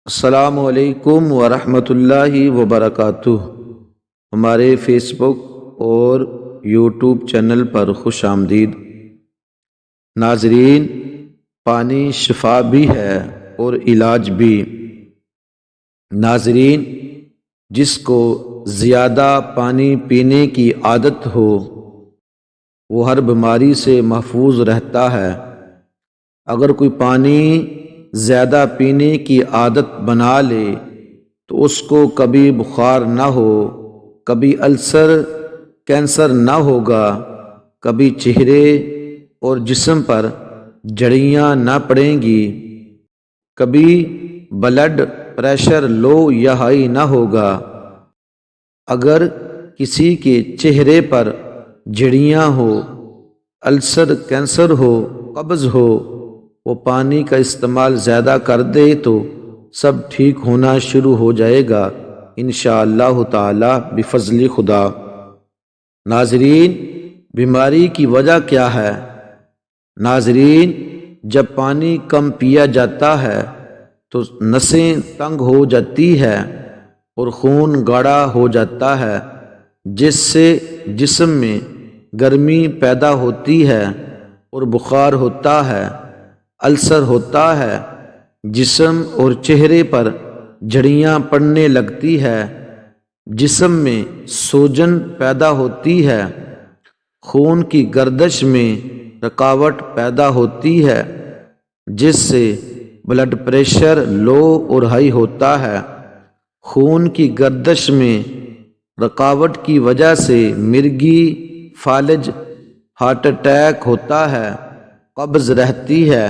السلام علیکم ورحمۃ اللہ وبرکاتہ۔ ہمارے فیس بک اور یوٹیوب چینل پر خوش آمدید۔ ناظرین، پانی شفا بھی ہے اور علاج بھی۔ ناظرین، جس کو زیادہ پانی پینے کی عادت ہو وہ ہر بیماری سے محفوظ رہتا ہے۔ اگر کوئی پانی زیادہ پینے کی عادت بنا لے تو اس کو کبھی بخار نہ ہو، کبھی السر کینسر نہ ہوگا، کبھی چہرے اور جسم پر جھڑیاں نہ پڑیں گی، کبھی بلڈ پریشر لو یا ہائی نہ ہوگا۔ اگر کسی کے چہرے پر جھڑیاں ہو، السر کینسر ہو، قبض ہو، وہ پانی کا استعمال زیادہ کر دے تو سب ٹھیک ہونا شروع ہو جائے گا انشاءاللہ تعالی بفضل خدا۔ ناظرین، بیماری کی وجہ کیا ہے؟ ناظرین، جب پانی کم پیا جاتا ہے تو نسیں تنگ ہو جاتی ہے اور خون گاڑھا ہو جاتا ہے، جس سے جسم میں گرمی پیدا ہوتی ہے اور بخار ہوتا ہے، السر ہوتا ہے، جسم اور چہرے پر جھڑیاں پڑنے لگتی ہے، جسم میں سوجن پیدا ہوتی ہے، خون کی گردش میں رکاوٹ پیدا ہوتی ہے، جس سے بلڈ پریشر لو اور ہائی ہوتا ہے۔ خون کی گردش میں رکاوٹ کی وجہ سے مرگی، فالج، ہارٹ اٹیک ہوتا ہے، قبض رہتی ہے۔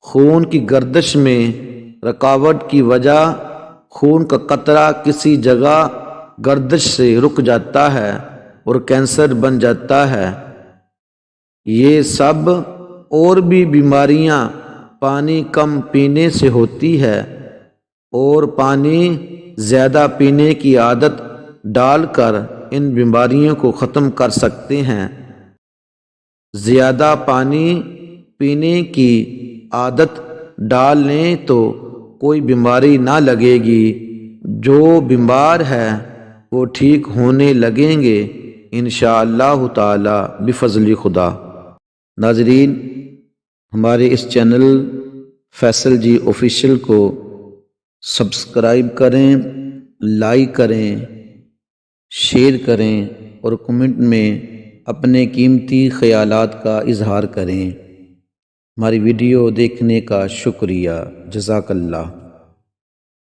خون کی گردش میں رکاوٹ کی وجہ خون کا قطرہ کسی جگہ گردش سے رک جاتا ہے اور کینسر بن جاتا ہے۔ یہ سب اور بھی بیماریاں پانی کم پینے سے ہوتی ہے، اور پانی زیادہ پینے کی عادت ڈال کر ان بیماریوں کو ختم کر سکتے ہیں۔ زیادہ پانی پینے کی عادت ڈال لیں تو کوئی بیماری نہ لگے گی، جو بیمار ہے وہ ٹھیک ہونے لگیں گے انشاءاللہ تعالی بفضل خدا۔ ناظرین، ہمارے اس چینل فیصل جی آفیشیل کو سبسکرائب کریں، لائک کریں، شیئر کریں اور کمنٹ میں اپنے قیمتی خیالات کا اظہار کریں۔ ہماری ویڈیو دیکھنے کا شکریہ، جزاک اللہ۔